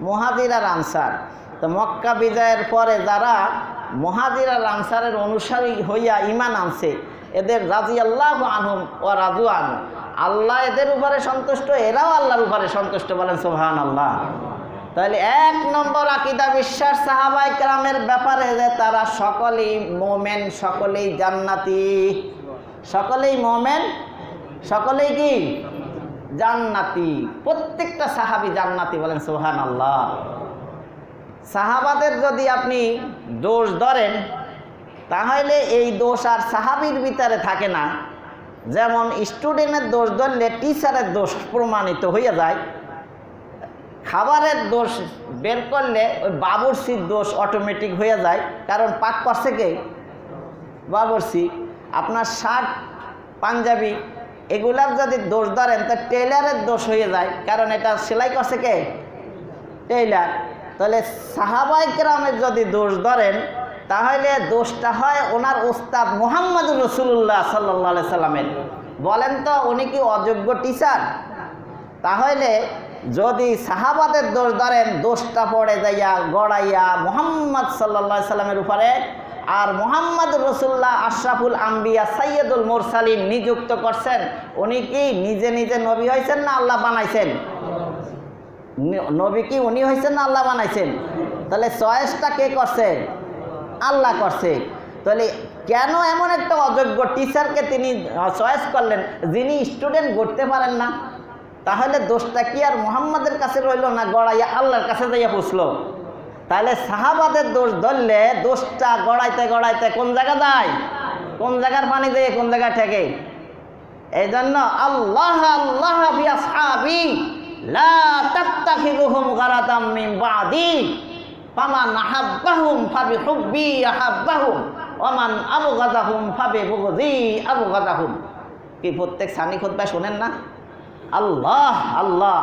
মুহাজির আর আনসার। তো মক্কা বিজয়ের পরে যারা মুহাজির আর আনসারের অনুসারী হইয়া ঈমান আনছে এদের রাদিয়াল্লাহু আনহুম ওয়া রাদু আনহু, আল্লাহ এদের উপরে সন্তুষ্ট, এরাও আল্লাহর উপরে সন্তুষ্ট। বলেন সুবহানাল্লাহ। তাহলে এক নম্বর আকীদা বিশ্বাস সাহাবায়ে কেরামের ব্যাপারে যে তারা সকলেই মুমিন, সকলেই জান্নাতি, সকলেই মুমিন, সকলেই কি জান্নাতি, প্রত্যেকটা সাহাবী জান্নাতি। বলেন সুবহানাল্লাহ। সাহাবাদের যদি আপনি দোষ ধরেন তাহলে এই দোষ আর সাহাবীর ভিতরে থাকে না। যেমন স্টুডেন্টের দোষ ধরলে টিচারের দোষ প্রমাণিত হয়ে যায়, খাবারের দোষ বের করলে ওই বাবুর্চির দোষ অটোমেটিক হয়ে যায়, কারণ পাক করছে কে? বাবুর্চি। আপনার শার্ট পাঞ্জাবি এগুলার যদি দোষ ধরেন তা টেইলারের দোষ হয়ে যায়, কারণ এটা সেলাই করছে কে? টেইলার। তাহলে সাহাবায়ে কেরামের যদি দোষ ধরেন তাহলে দোষটা হয় ওনার ওস্তাদ মুহাম্মদুর রাসূলুল্লাহ সাল্লাল্লাহু আলাইহি সাল্লামের। বলেন তো উনি কি অযোগ্য টিচার? তাহলে যদি সাহাবাদের দোষ ধরেন দোষটা পড়ে যাইয়া গড়াইয়া মুহাম্মদ সাল্লাল্লাহু আলাইহি সাল্লামের উপরে। আর মুহাম্মদ রাসূলুল্লাহ আশরাফুল আম্বিয়া সাইয়্যিদুল মুরসালিন নিযুক্ত করছেন, উনি কি নিজে নিজে নবী হয়েছেন না আল্লাহ বানাইছেন? নবী কি উনি হয়েছেন না আল্লাহ বানাইছেন? তাহলে চয়েসটা কে করছে? আল্লাহ করছে। তাহলে কেন এমন একটা অযোগ্য টিচারকে তিনি চয়েস করলেন যিনি স্টুডেন্ট গড়তে পারেন না? তাহলে দোষটা কি আর মুহাম্মাদের কাছে রইল না গড়াইয়া আল্লাহর কাছে যাইয়া পৌঁছলো? তাহলে সাহাবাদের দোষ ধরলে দোষটা গড়াইতে গড়াইতে কোন জায়গা যায়? কোন জায়গার পানি যায় কোন জায়গায় ঠেকে? এই জন্য আল্লাহ আল্লাহ ফি আসহাবি লা তাত্তাখিযুহুম গারাদাম মিন বাদি ফামান আহাব্বাহুম ফাবিহুব্বি আহাব্বাহুম ওয়া মান আবগাদাহুম ফাবিবুগযি আবগাদাহুম। কি প্রত্যেক সানি খুতবায় শোনেন না? আল্লাহ আল্লাহ,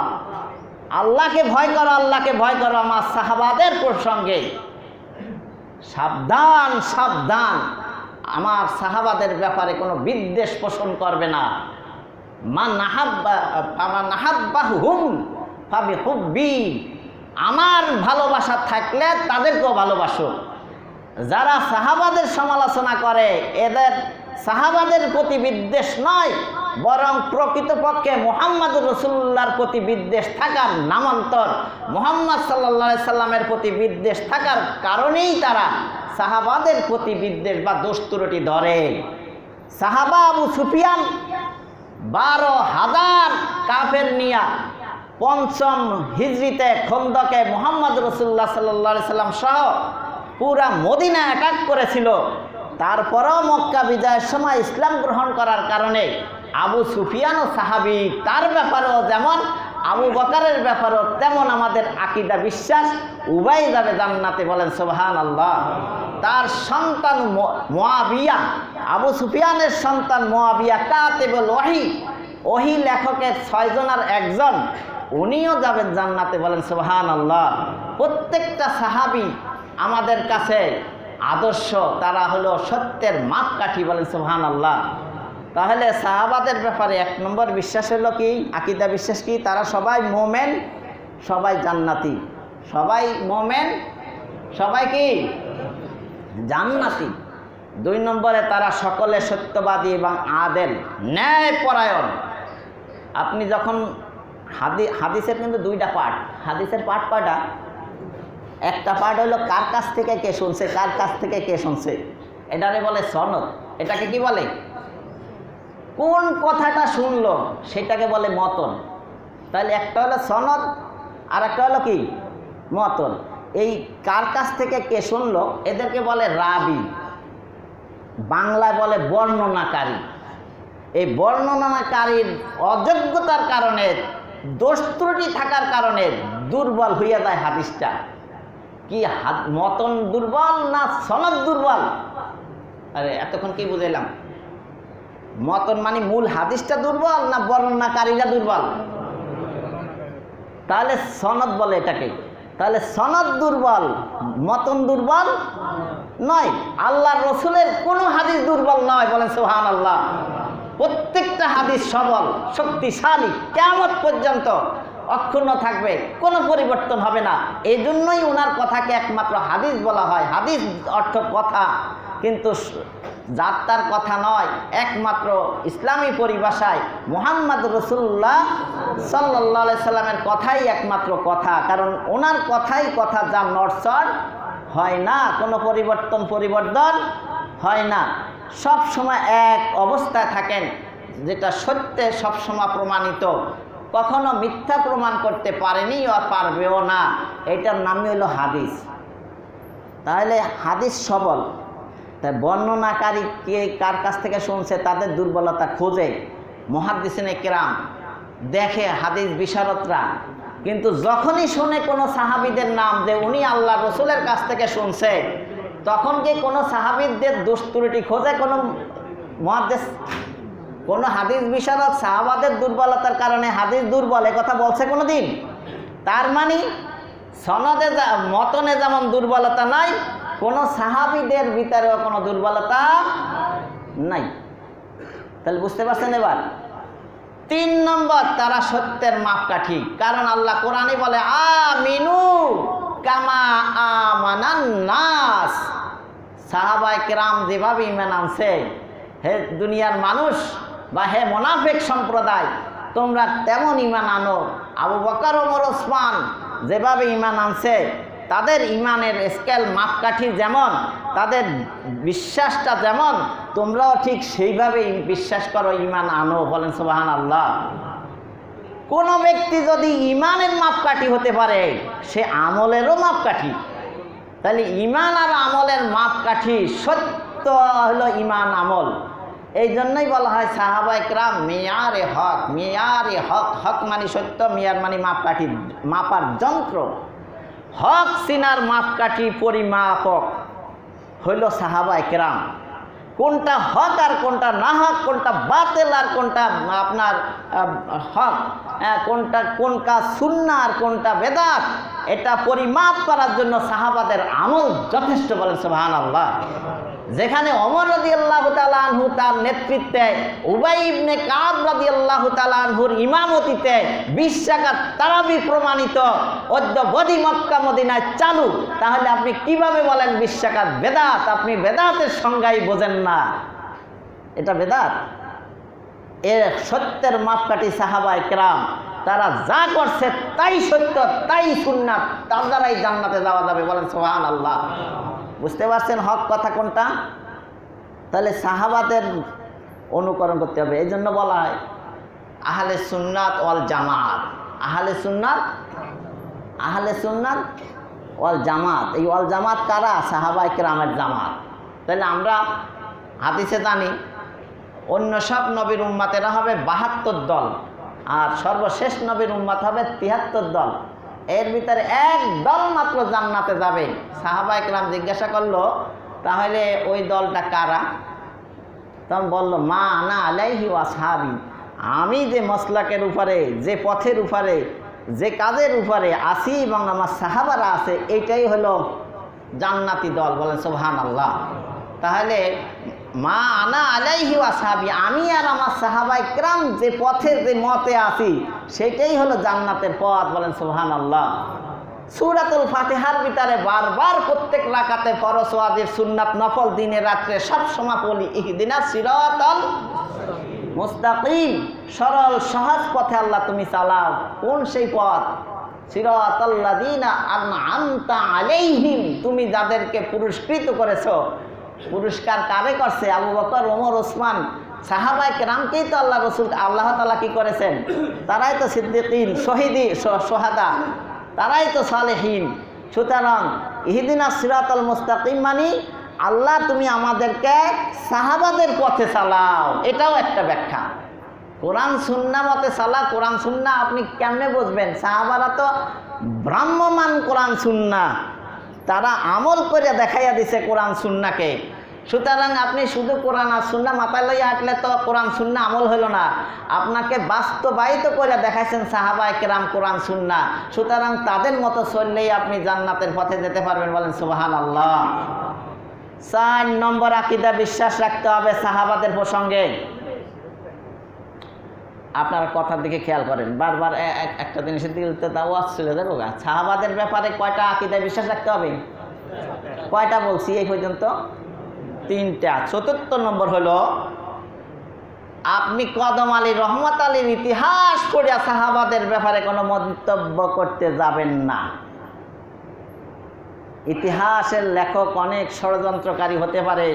আল্লাহকে ভয় করো, আল্লাহকে ভয় করো। আমার সাহাবাদের প্রসঙ্গে সাবধান সাবধান, আমার সাহাবাদের ব্যাপারে কোনো বিদ্বেষ পোষণ করবে না। মান আহাব্বাহুম ফাবিহুব্বি, আমার ভালোবাসা থাকলে তাদেরকেও ভালোবাসো। যারা সাহাবাদের সমালোচনা করে এদের সাহাবাদের প্রতি বিদ্বেষ নয়, বরং প্রকৃতপক্ষে মুহাম্মদুর রাসূলুল্লাহর প্রতি বিদ্বেষ থাকার নামান্তর মুহাম্মদ সাল্লাল্লাহু আলাইহি সাল্লামের প্রতি বিদ্বেষ থাকার কারণেই তারা সাহাবাদের প্রতি বিদ্বেষ বা দোষ ত্রুটি ধরে। সাহাবা আবু সুফিয়ান 12,000 কাফের নিয়া ৫ম হিজরিতে খন্দকে মুহাম্মদ রাসূলুল্লাহ সাল্লাল্লাহু আলাইহি সাল্লাম সহ পুরা মদিনা অ্যাটাক করেছিল। তারপরেও মক্কা বিজয়ের সময় ইসলাম গ্রহণ করার কারণে আবু সুফিয়ানও সাহাবী, তার ব্যাপারেও যেমন আবু বকরের ব্যাপারেও তেমন আমাদের আকীদা বিশ্বাস উভয় যাবে জান্নাতে। বলেন সুবহানাল্লাহ। তার সন্তান মুআবিয়া, আবু সুফিয়ানের সন্তান মুআবিয়া কাতিবুল ওহী, ওহী লেখকের 6 জনের একজন, উনিও যাবেন জান্নাতে। বলেন সুবহানাল্লাহ। প্রত্যেকটা সাহাবী আমাদের কাছে আদর্শ, তারা হলো সত্যের মাপকাঠি, বলেন সুবহানাল্লাহ। তাহলে সাহাবাদের ব্যাপারে 1 নম্বর বিশ্বাস হলো কি, আকীদা বিশ্বাস কি, তারা সবাই মোমেন, সবাই জান্নাতি, সবাই মোমেন, সবাই কি জান্নাতি। 2 নম্বরে তারা সকলে সত্যবাদী এবং আদেল, ন্যায়পরায়ণ। আপনি যখন হাদিসের কিন্তু 2টা পার্ট, হাদিসের পার্ট কয়টা? একটা পার্ট হলো কার কাছ থেকে কে শুনছে, কার কাছ থেকে কে শুনছে, এটারে বলে সনদ। এটাকে কি বলে? কোন কথাটা শুনলো সেটাকে বলে মতন। তাহলে একটা হলো সনদ আর একটা হলো কি মতন। এই কার কাছ থেকে কে শুনলো এদেরকে বলে রাবি, বাংলায় বলে বর্ণনাকারী। এই বর্ণনাকারীর অযোগ্যতার কারণে, দোষ ত্রুটি থাকার কারণে দুর্বল হইয়া যায় হাদিসটা। কি মতন দুর্বল না সনদ দুর্বল? আরে এতক্ষণ কি বুঝাইলাম? মতন মানে মূল হাদিসটা দুর্বল না বর্ণনাকারীরা দুর্বল? তাহলে সনদ বলে এটাকে। তাহলে সনদ দুর্বল, মতন দুর্বল নয়। আল্লাহর রসুলের কোনো হাদিস দুর্বল নয়, বলেন সুবহানাল্লাহ। প্রত্যেকটা হাদিস সবল, শক্তিশালী, কিয়ামত পর্যন্ত অক্ষুণ্ণ থাকবে, কোনো পরিবর্তন হবে না। এই জন্যই ওনার কথাকে একমাত্র হাদিস বলা হয়। হাদিস অর্থ কথা, কিন্তু যাত্রার কথা নয়। একমাত্র ইসলামী পরিভাষায় মুহাম্মদ রাসূলুল্লাহ সাল্লাল্লাহু আলাইহি সাল্লামের কথাই একমাত্র কথা, কারণ ওনার কথাই কথা, যা নড়চড় হয় না, কোনো পরিবর্তন হয় না, সব সময় এক অবস্থায় থাকেন, যেটা সত্যে সবসময় প্রমাণিত, কখনো মিথ্যা প্রমাণ করতে পারেনি আর পারবেও না। এটার নামই হলো হাদিস। তাহলে হাদিস সবল। তাই বর্ণনাকারী কে কার কাছ থেকে শুনছে তাদের দুর্বলতা খোঁজে মুহাদ্দিসিনে কেরাম, দেখে হাদিস বিশারদরা। কিন্তু যখনই শুনে কোনো সাহাবীদের নাম যে উনি আল্লাহ রসুলের কাছ থেকে শুনছে, তখন কি কোনো সাহাবীদের দোষ ত্রুটি খোঁজে কোনো মুহাদ্দিস? কোনো হাদিস বিশারদ সাহাবাদের দুর্বলতার কারণে হাদিস দুর্বল এ কথা বলছে কোনো দিন? তার মানে সনদে মতনে যেমন দুর্বলতা নাই, কোনো সাহাবীদের ভিতরেও কোনো দুর্বলতা নাই। তাহলে বুঝতে পারছেন এবার? 3 নম্বর, তারা সত্যের মাপকাঠি। কারণ আল্লাহ কোরআনে বলে আমিনু কামা আমানান নাস। সাহাবায়ে কেরাম যেভাবে ঈমান আনছে, হে দুনিয়ার মানুষ বা হে মুনাফিক সম্প্রদায়, তোমরা তেমন ঈমান আনো। আবু বকর, ওমর, ওসমান যেভাবে ঈমান আনছে, তাদের ঈমানের স্কেল মাপকাঠি যেমন, তাদের বিশ্বাসটা যেমন, তোমরাও ঠিক সেইভাবেই বিশ্বাস করো, ঈমান আনো, বলেন সুবহানাল্লাহ। কোনো ব্যক্তি যদি ঈমানের মাপকাঠি হতে পারে, সে আমলেরও মাপকাঠি। তাহলে ঈমান আর আমলের মাপকাঠি সত্য হলো ঈমান আমল। এই জন্যই বলা হয় সাহাবায়ে কেরাম মিয়ারে হক। মিয়ারে হক, হক মানে সত্য, মিয়ার মানে মাপকাঠি, মাপার যন্ত্র। হক চিনার মাপকাঠি, পরিমাপক হইল সাহাবায়ে কেরাম। কোনটা হক আর কোনটা না হক, কোনটা বাতিল আর কোনটা আপনার হক, কোন কাজ সুন্নাহ আর কোনটা বেদাত, এটা পরিমাপ করার জন্য সাহাবাদের আমল যথেষ্ট, বলেন সুবহানাল্লাহ। যেখানে ওমর রাদিয়াল্লাহু তাআলা আনহু তার নেতৃত্বে, উবাই ইবনে কাব রাদিয়াল্লাহু তাআলা আনহুর ইমামতিতে 20 রাকাত তারাবি প্রমাণিত, অদ্যবধি মক্কা মদিনায় চালু, তাহলে আপনি কিভাবে বলেন 20 রাকাত বেদাত? আপনি বেদাতের সংজ্ঞাই বোঝেন না। এটা বেদাত? এর সত্যের মাপকাঠি সাহাবায়ে কেরাম। তারা যা করছে তাই সত্য, তাই সুন্নাত, তার দ্বারাই জান্নাতে যাওয়া যাবে, বলেন সুবহানাল্লাহ। বুঝতে পারছেন হক কথা কোনটা? তাহলে সাহাবাদের অনুকরণ করতে হবে। এই জন্য বলা হয় আহলে সুন্নাত ওয়াল জামাত। আহলে সুন্নাত ওয়াল জামাত। এই ওয়াল জামাত কারা? সাহাবায়ে কেরামের জামাত। তাহলে আমরা হাদিসে জানি অন্য সব নবীর উম্মতেরা হবে 72 দল, আর সর্বশেষ নবীর উম্মত হবে 73 দল। এর ভিতরে এক দল মাত্র জান্নাতে যাবে। সাহাবায়ে কেরাম জিজ্ঞাসা করলো, তাহলে ওই দলটা কারা? তখন বললো, মা আনা আলাইহি ওয়া আসহাবি, আমি যে মসলাকের উপরে, যে পথের উপরে, যে কাজের উপরে আসি এবং আমার সাহাবারা আছে, এইটাই হলো জান্নাতি দল, বলেন সুবহানাল্লাহ। তাহলে মা আনা আলাইহি ওয়াসাহাবি, আমি আর আমার সাহাবায়ে কেরাম যে পথে যে মতে আছি সেটাই হলো জান্নাতের পথ, বলেন সুবহানাল্লাহ। সূরাতুল ফাতিহার ভিতরে বারবার প্রত্যেক রাকাতে ফরজ ওয়াজিব সুন্নাত নফল দিনে রাত্রে সব সময় বলি ইহদিনাস সিরাতাল মুস্তাকিম, সরল সহজ পথে আল্লাহ তুমি চালাও। কোন সেই পথ? সিরাতাল্লাযিনা আনআমতা আলাইহিম, তুমি যাদেরকে পুরস্কৃত করেছো। পুরস্কার কারে করছে? আবু বকর, ওমর, ওসমান, সাহাবায়ে কেরামকেই তো আল্লাহ রসুল আল্লাহ তাআলা কি করেছেন? তারাই তো সিদ্দিকিন, শহীদি, সোহাদা, তারাই তো সালেহীন। সুতরাং ইহদিনাস সিরাতাল মুস্তাকিম মানে আল্লাহ তুমি আমাদেরকে সাহাবাদের পথে চালাও, এটাও একটা ব্যাখ্যা। কোরআন সুন্নাহ মতে চালা, কোরআন সুন্নাহ আপনি কেমনে বুঝবেন? সাহাবারা তো ব্রাহ্মমান কোরআন সুন্নাহ, তারা আমল করে দেখাইয়া দিছে কোরআন সুন্নাহকে। সুতরাং আপনি শুধু কোরআন আর সুন্নাহ মাথায় লইয়া হাঁটলে তো কোরআন সুন্নাহ আমল হলো না, আপনাকে বাস্তবায়িত করে দেখাইছেন সাহাবায়ে কেরাম কোরআন সুন্নাহ। সুতরাং তাদের মতো চললেই আপনি জান্নাতের পথে যেতে পারবেন, বলেন সুবহানাল্লাহ। 4 নম্বর আকীদা, বিশ্বাস রাখতে হবে সাহাবাদের প্রসঙ্গে। আপনারা কথার দিকে খেয়াল করেন, বারবার একটা জিনিসের দিকে ওয়াজ চলে যাবো। সাহাবাদের ব্যাপারে কয়টা আকীদা বিশ্বাস রাখতে হবে? কয়টা বলছি এই পর্যন্ত? 3টা। 4th নম্বর হলো আপনি কদম আলী, রহমত আলীর ইতিহাস পড়িয়া সাহাবাদের ব্যাপারে কোনো মন্তব্য করতে যাবেন না। ইতিহাসের লেখক অনেক ষড়যন্ত্রকারী হতে পারে,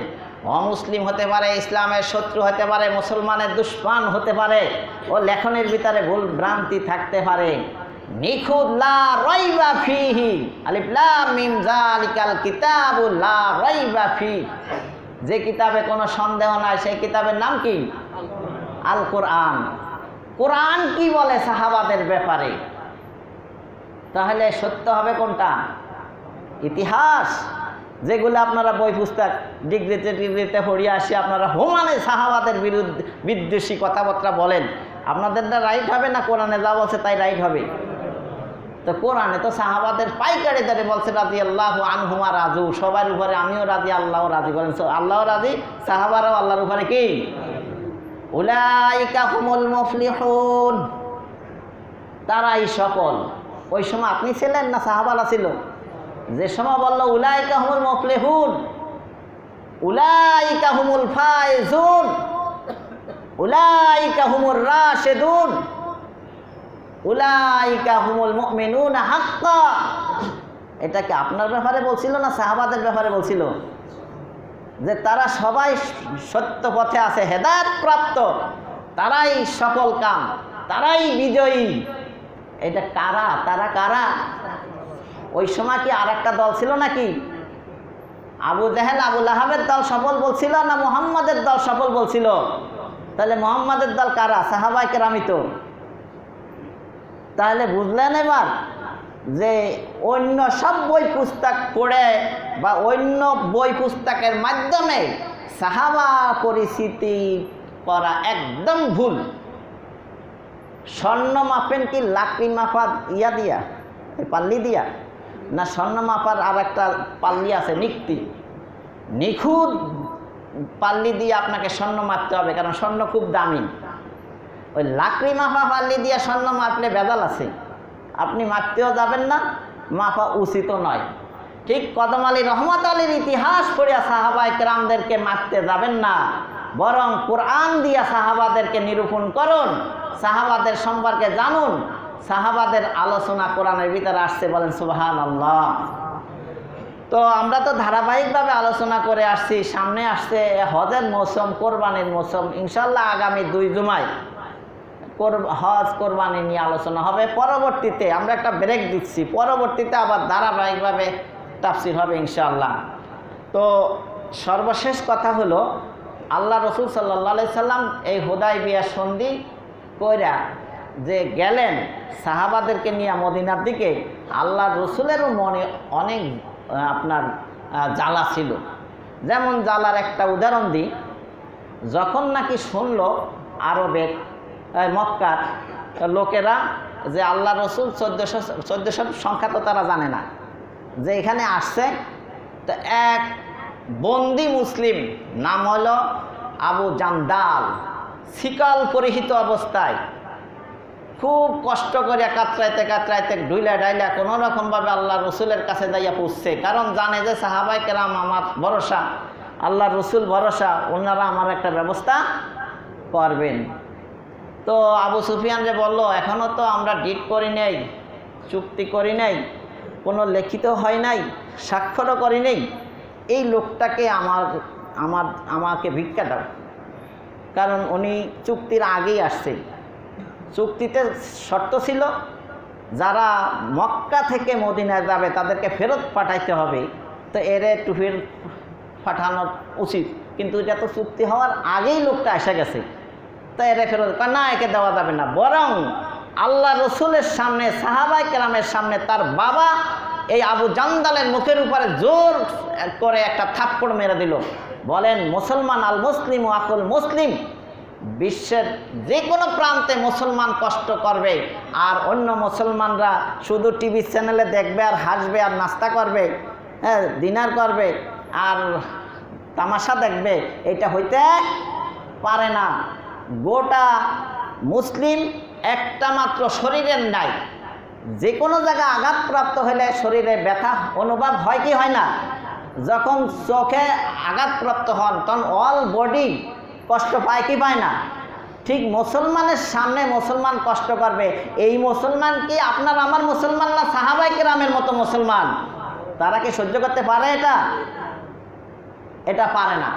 অমুসলিম হতে পারে, ইসলামের শত্রু হতে পারে, মুসলমানের দুশমন হতে পারে, ও লেখনের ভিতরে ভুল ভ্রান্তি থাকতে পারে। নিখুঁত লা রাইবা ফিহি, আলিফ লাম মিম যালিকাল কিতাবু লা রাইবা ফিহি, যে কিতাবে কোনো সন্দেহ নাই সেই কিতাবের নাম কি? আল কোরআন। কোরআন কি বলে সাহাবাদের ব্যাপারে? তাহলে সত্য হবে কোনটা? ইতিহাস, যেগুলো আপনারা বই পুস্তক ডিগ্রিতে পড়িয়ে আসি, আপনারা হোমানে সাহাবাদের বিরুদ্ধে বিদ্বেষী কথাবার্তা বলেন, আপনাদেরটা রাইট হবে না কোরআনে যা বলছে তাই রাইট হবে? তো কোরআনে তো সাহাবাদের পাইকারি দরে বলছে রাদিয়াল্লাহু আনহুমা রাজু, সবার উপরে আমিও রাজি, আল্লাহও রাজি। বলেন আল্লাহও রাজি, সাহাবারাও আল্লাহর উপরে কি? উলাইকা হুমুল মুফলিহুন, তারাই সফল। ওই সময় আপনি ছিলেন না সাহাবারা ছিল? যে সময় বলল উলাইকা হুমুল মুফলিহুন, উলাইকা হুমুল ফাইজুন, উলাইকা হুমুর রাশিদুন, উলাইকা হুমুল মুমিনুনা হাক্কা, এটা কি আপনার ব্যাপারে বলছিল না সাহাবাদের ব্যাপারে বলছিল? যে তারা সবাই সত্য পথে আছে, হেদায়েত প্রাপ্ত, তারাই সফল কাম, তারাই বিজয়ী। এটা কারা? তারা কারা? ওই সময় কি আর একটা দল ছিল নাকি? আবু জাহেল, আবু লাহাবের দল সফল বলছিল না মুহাম্মাদের দল সফল বলছিল? তাহলে মুহাম্মাদের দল কারা? সাহাবায়ে কেরামই তো। তাহলে বুঝলেন এবার যে অন্য সব বই পুস্তক পড়ে বা অন্য বই পুস্তকের মাধ্যমে সাহাবা পরিচিতি করা একদম ভুল। স্বর্ণ মাপেন কি লাকড়ি মাপা ইয়া দিয়া, পাল্লি দিয়া, না স্বর্ণ মাপার আর একটা পাল্লি আছে নিক্তি, নিখুঁত পাল্লি দিয়ে আপনাকে স্বর্ণ মাপতে হবে, কারণ স্বর্ণ খুব দামি। ওই লাকড়ি মাপা পাল্লি দিয়ে স্বর্ণ মাপলে ভেজাল আছে, আপনি মাপতেও যাবেন না, মাপা উচিত নয়। ঠিক কদম আলী, রহমত আলীর ইতিহাস পড়িয়া সাহাবায়ে কেরামদেরকে মাপতে যাবেন না, বরং কোরআন দিয়া সাহাবাদেরকে নিরূপণ করুন, সাহাবাদের সম্পর্কে জানুন। সাহাবাদের আলোচনা কোরআনের ভিতরে আসছে, বলেন সুবহানাল্লাহ। তো আমরা তো ধারাবাহিকভাবে আলোচনা করে আসছি, সামনে আসছে হজের মৌসুম, কোরবানির মৌসুম। ইনশাল্লাহ আগামী 2 জুমায় হজ কোরবানি নিয়ে আলোচনা হবে। পরবর্তীতে আমরা একটা ব্রেক দিচ্ছি, পরবর্তীতে আবার ধারাবাহিকভাবে তাফসীর হবে ইনশাআল্লাহ। তো সর্বশেষ কথা হলো, আল্লাহ রসুল সাল্লাল্লাহু আলাইহি সাল্লাম এই হুদায়বিয়া সন্ধি কইরা যে গেলেন সাহাবাদেরকে নিয়ে মদিনার দিকে, আল্লাহ রসুলেরও মনে অনেক আপনার জ্বালা ছিল। যেমন জ্বালার একটা উদাহরণ দিই, যখন নাকি শুনল আরবের মক্কার লোকেরা যে আল্লাহ রসুল 1400 সংখ্যা তো তারা জানে না, যে এখানে আসছে, তো এক বন্দি মুসলিম, নাম হলো আবু জান্দাল, শিকল পরিহিত অবস্থায় খুব কষ্ট করে কাতরাইতে কাতরাইতে ঢুইলা ডাইলা কোনো রকমভাবে আল্লাহ রসুলের কাছে যাইয়া পৌঁছছে। কারণ জানে যে সাহাবাই কেরাম আমার ভরসা, আল্লাহ রসুল ভরসা, ওনারা আমার একটা ব্যবস্থা করবেন। তো আবু সুফিয়ান যে বলল, এখনও তো আমরা ডিট করি নাই, চুক্তি করি নাই, কোনো লিখিত হয় নাই, স্বাক্ষরও করি নাই, এই লোকটাকে আমাকে ভিক্ষা দাও। কারণ উনি চুক্তির আগেই আসছে। চুক্তিতে শর্ত ছিল যারা মক্কা থেকে মদিনায় যাবে তাদেরকে ফেরত পাঠাইতে হবে। তো এর একটু ফেরত পাঠানো উচিত, কিন্তু এটা তো চুক্তি হওয়ার আগেই লোকটা এসে গেছে। তো এরে ফেরত না, একে দেওয়া যাবে না, বরং আল্লাহ রসুলের সামনে, সাহাবাই কেরামের সামনে তার বাবা এই আবু জান্দালের মুখের উপরে জোর করে একটা থাপ্পড় মেরে দিল। বলেন, মুসলমান আল মুসলিম ও আকুল মুসলিম, বিশ্বের যে কোনো প্রান্তে মুসলমান কষ্ট করবে আর অন্য মুসলমানরা শুধু টিভি চ্যানেলে দেখবে আর হাসবে আর নাস্তা করবে, হ্যাঁ, ডিনার করবে আর তামাশা দেখবে, এটা হইতে পারে না। গোটা মুসলিম একটা মাত্র শরীরের নাই, যে কোনো জায়গায় আঘাতপ্রাপ্ত হলে শরীরে ব্যথা অনুভব হয় কি হয় না? যখন চোখে আঘাতপ্রাপ্ত হন তখন অল বডি কষ্ট পায় কি পায় না? ঠিক মুসলমানের সামনে মুসলমান কষ্ট করবে। এই মুসলমান কি আপনার আমার মুসলমান না সাহাবায়ে কেরামের মতো মুসলমান? তারা কি সহ্য করতে পারে? এটা পারে না।